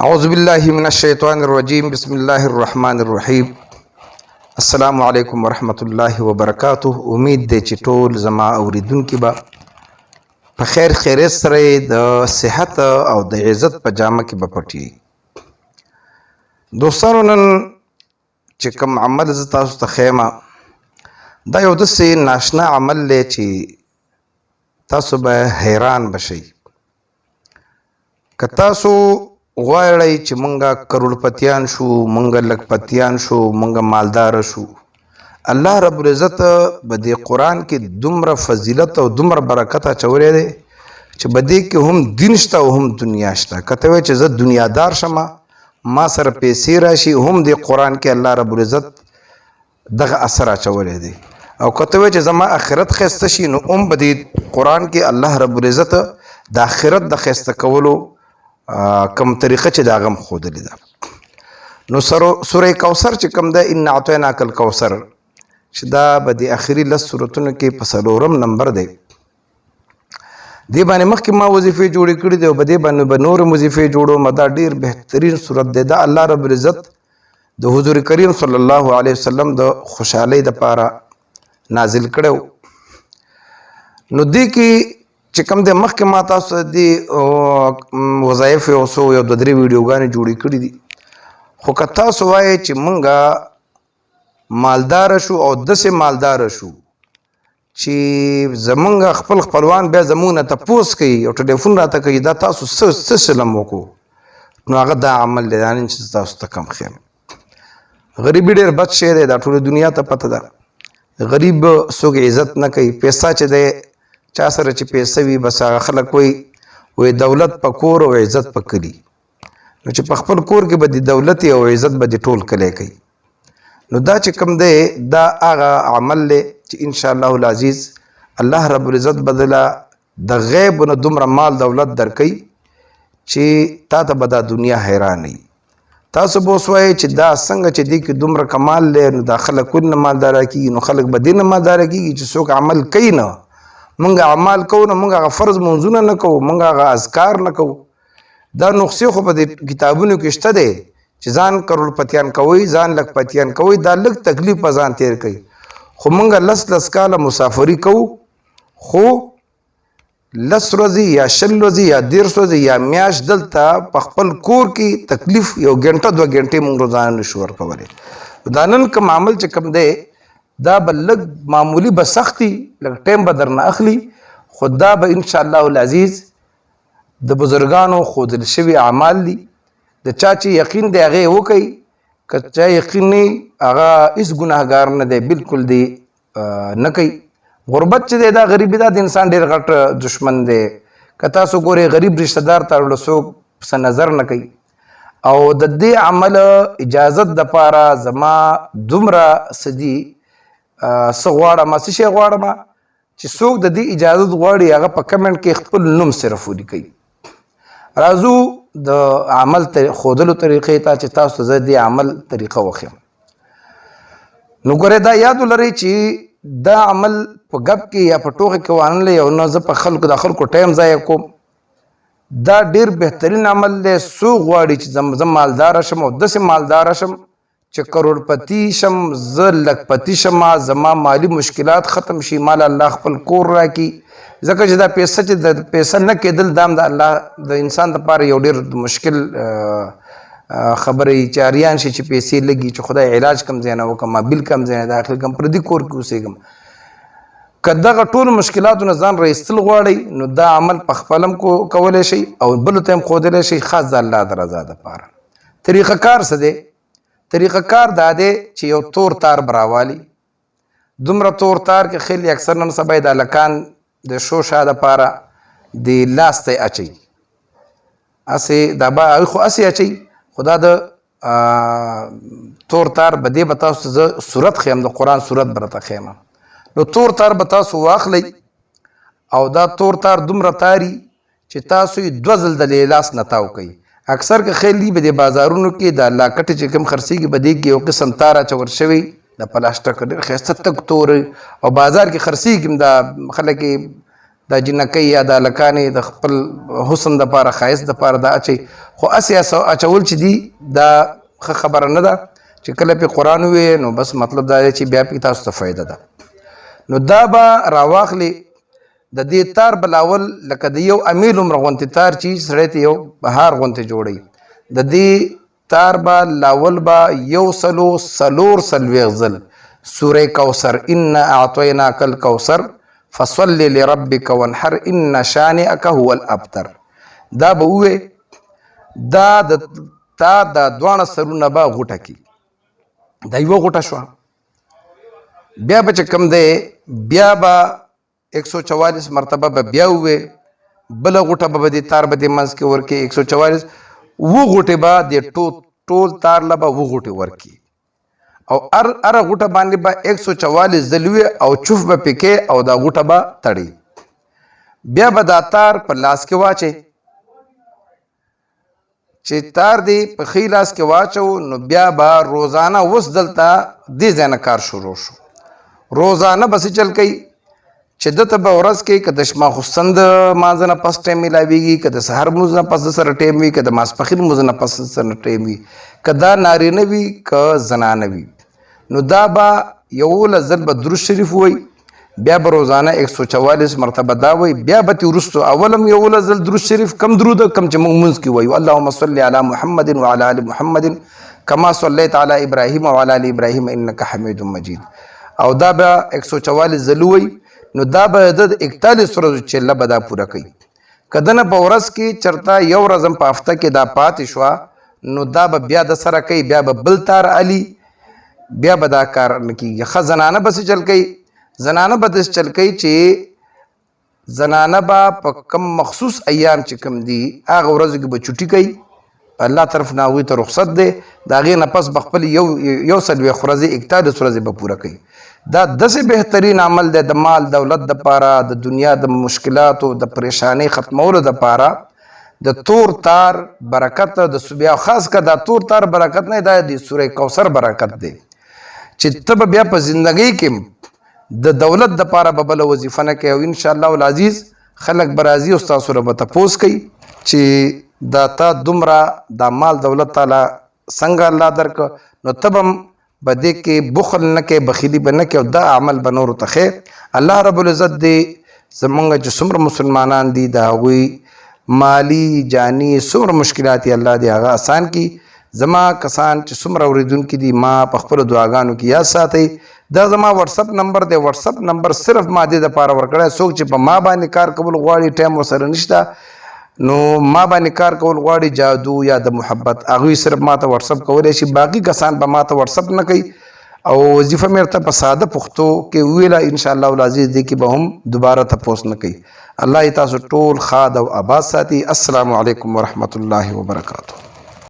اعوذ باللہ من الشیطان الرجیم بسم اللہ الرحمن الرحیم السلام علیکم ورحمۃ اللہ وبرکاتہ. امید دی چې ټول زما اوریدونکي به په خیر خیریت سره د صحت او د عزت په جامه کې به پټي. دوستانو نن چې کوم عمل زه تاسو ته ښیم دا یو داسې ناشنا عمل دی چې تاسو به حیران بشئ. که تاسو غواړئ چې مونږه کروڑپتیان شو، مونږه لکپتیان شو، مونږه مالدار شو، الله رب العزت به دې قرآن کې دومره فضیلت او دومره برکت اچولی دی چې به دې کې هم دین شته او هم دنیا شته. که ته وایې چې زه دنیادار شمه، ما سره پیسې راشي، هم دې قرآن کې الله رب العزت دغه اثر اچولی دی. او که ته وایې چې زما آخرت ښایسته شي، نو هم به دې قرآن کې الله رب العزت د آخرت د ښایسته کولو کم طریقه چې دا غم خودلی ده. نو سوره کوثر چې کم ده، ان اعطیناک الکوثر، چې دا به د اخري 10 سورتونو کې په 4 نمبر دی. دې باندې مخکې ما وظیفې جوړې کړي دي او په دې باندې به نور وظیفې جوړوم. دا ډیر بهترین صورت دی. دا الله رب العزت د حضور کریم صلی الله علیه وسلم د خوشحالۍ دپاره نازل کړی. نو دې کې چې کوم د مخکې ما تاسو د وظایف یو څو یو 2-3 ویډیوګانې جوړې کړي دي. خو که تاسو وایئ چې مونږه مالدار شو او داسې مالدار شو چې زمونږ خپل خپلوان بیا زمونږ نه تپوس کوي او ټلیفون راته کوي دا تاسو څه سلم وکړو، نو هغه دا عمل دی. دا نن چې تاسو ته کم ښیم. غریبي ډېر بد شی دی، دا ټوله دنیا ته پته ده. غریب څوک عزت نه کوي. پیسه چې دی چا سره چې پیسه وي، بس هغه خلک وایي دولت په کور او عزت په کلي. نو چې په خپل کور کې به د دولت او عزت به د ټول کلی کوي. نو دا چې کوم دی دا هغه عمل دی چې انشاءالله العزیز الله رب العزت بدله د غیب نه دومره مال دولت درکوي چې تا ته به دا دنیا حیرانوي. تاسو به اوس وایئ چې دا څنګه چې دې کې دومره کمال دی، نو دا خلک ولې نه مالداره کېږي؟ نو خلک به دې نه مالداره کېږي چې څوک عمل کوي نه. مونږ اعمال کوو، نو مونږ هغه فرض منځونه نه کوو، مونږ هغه اذکار نه کوو. دا نقصې خو په دې کتابونو کې شته دی چې ځان کروڑپتیان کوئ، ځان لکپتیان کوئ، دا لږ تکلیف په ځان تیر کوي. خو مونږ 10 کاله مسافري کوو، خو 10 ورځې یا 20 ورځې یا 13 ورځې یا میاشت دلته په خپل کور کې تکلیف 1 غنټه 2 غنټې مونږ روزانه نشو ورکولی. دا نن کوم عمل چې کوم دی دا به لږ معمولی به سختی، لږ ټایم به درنه اخلي، خو دا به انشاءالله العزیز د بزرګانو ښودل شوي اعمال دي. د چا چې یقین دی هغې وکوي، که چا یقین نه هغه هېڅ ګناهګار نه دی، بالکل دی نه کوي. غربت چې دی دا غریبي دا د انسان ډېر غټ دشمن دی. که تاسو ګورئ غریب رشته دار ته څوک څه نظر نه کوي. او د دې عمل اجازت دپاره زما دومره څه دي څه غواړم، څه شی غواړم چې څوک د دې اجازت غواړي هغه په کمنټ کې خپل نوم صرف ولیکئ. راځو د عمل ښودلو طریقې ته چې تاسو ته زه دې عمل طریقه وښیم. نو ګورئ دا یاد ولرئ چې دا عمل په ګپ کې یا په ټوکه کې وانلئ او نه زه په د خلکو ټایم ضایع کوم. دا ډېر بهترین عمل دی. څوک غواړي چې زه مالداره شم او داسې مالداره شم چې کروڑپتی شم، زه لکپتی شم، زما مالی مشکلات ختم شي، مال الله خپل کور راکړي. ځکه چې دا پیسه چې د پیسه نه کېدل دا هم د الله د انسان دپاره یو ډېر مشکل خبره وي چې اریان شي چې پیسې لګي، چې خدای علاج کم ځای نه وکړم، بل کم ځای نه داخل کړم، پردي کور کې اوسېږم. که دغه ټولو مشکلاتو نه ځان رایستل غواړئ، نو دا عمل په خپل هم کولی شئ او بلو ته هم ښودلی شئ، خاص د الله د رضا دپاره. طریقه کار څه دی؟ طریقه کار دا دی چې یو تور تار به راوالي. دومره تور تار کې خیلی اکثر نن سبا د هلکان د شو شا دپاره د لاس ته یې اچوي. هسې دا به هغوی خو هسې اچوي، خو دا د تور تار به دې به تاسو ته زه صورت ښیم، د قرآن صورت به راته ښیم. نو تور تار به تاسو واخلئ او دا تور تار دومره تاري چې تاسو یې 2 ځل د لاس نه تاو کوئ. اکثر که خیلی به د بازارونو کې د لاکټې چې کوم خرڅېږي په دې کې یو قسم تار اچول شوی د پلاسټک ډېر ښایسته تک تور او بازار کې خرڅېږي دا خلک دا جنکۍ یا د هلکانې د خپل حسن دپاره ښایست دپاره دا اچوي خو هسې اچول چې دي دا ښه خبره نه ده چې کله پې قرآن ووایې نو بس مطلب دا دی چې بیا پې تاسو ته فایده ده نو دا به راواخلې د دې تار بلاول لکه د یو امیل عمره غوندې تار چې سړی ته یو بهار غوندې جوړوي د دې تار به لاول به 140 ځل سوره کوثر ان اعطیناک الکوثر فصل لربک وانحر ان شانئک هو الابتر دا به ووایې دا د تا د دواړه سرونه به غوټه کي دا یوه غوټه شوه بیا به چې کوم دی بیا به 144 مرتبه به بیا ووایې بله غوټه به دې تار به دې منځ کې ورکړي 144 اووه غوټې به د ټول تار له به اووه غوټې ورکړي او هره غوټه باندې به 144 ځل وي او چوف به پکې او دا غوټه به تړي بیا به دا تار په لاس کې واچي چې تار دی په ښي لاس کې واچو نو بیا به روزانه اوس دلته دې ځای نه کار شروع شو روزانه به څه چل کوي چې دته به ورځ کې که د ماخوستن د مانځه نه پس ټایم میلاویږي که د سهار لمونځ نه پس د سره ټایم وي که د ماسپښین لمونځ نه پس د سره ټایم وي که دا نارینه وي که زنانه وي نو دا به 11 ځل به درود شریف وایي بیا به روزانه 144 مرتبه دا وایي بیا به ترې وروستو اولم 11 ځل درود شریف کم درود کم چې موږ لمونځ کې وایو اللهم صل علی محمد وعلى ال محمد کما صلیت علی ابراهیم وعلى ال ابراهیم انک حمید مجید او دا به 144 ځل وایي نو دا به د 41 ورځو چله به دا پوره کوي که دنه په ورځ کې چرته یو ورځ هم په هفته کې دا پاتې شوه نو دا به بیا د سره کوي بیا به بل تار علي بیا به دا کار نه کېږي ښه زنانه به څه چل کوي زنانه به داسې چل کوي چې زنانه به په کم مخصوص ایام چې کوم دي هغه ورځو کې به چوټي کوي الله طرف نه هغوی ته رخصت دی د هغې نه پس به خپل یو 40 ورځې 41 ورځې به پوره کوي دا داسې بهترین عمل دی د مال دولت دپاره د دنیا د مشکلاتو د پریشانۍ ختمولو دپاره د تور تار برکت د بیا خاص که دا تور تار برکت نه دا د سوره کوثر برکت دی چې ته به بیا په زندګۍ کې د دولت دپاره به بله وظیفه نه کوي او انشاءالله العزیز خلک به راځي او ستاسو سره به تپوس کوي چې دا تا دومره دا مال دولت تعالی څنګه الله درکړه نو ته به به دې کې بخل نه کوي بخیلي به نه کوي او دا عمل به نورو ته ښې الله رب العزت دې زمونږ چې څومره مسلمانان دي د هغوی مالی جانی څومره مشکلات یې الله دې هغه آسان کړي زما کسان چې څومره اورېدونکي دي ما په خپلو دعاګانو کې یاد ساتئ دا زما وټسپ نمبر دی وټسپ نمبر صرف ما دې دپاره ورکړی څوک چې په ما باندې کار کول غواړي ټایم ورسره نشته نو ما باندې کار کول غواړي جادو یا د محبت هغوی صرف ما ته وټسپ کولی شي باقي کسان به ما ته وټسپ نه کوي او وظیفه مې ورته په ساده پښتو کې وویله انشاءالله العزیز دې کې به هم دوباره تپوس نه کوي الله یې تاسو ټول ښاد او آباد ساتي السلام علیکم ورحمة الله وبرکاته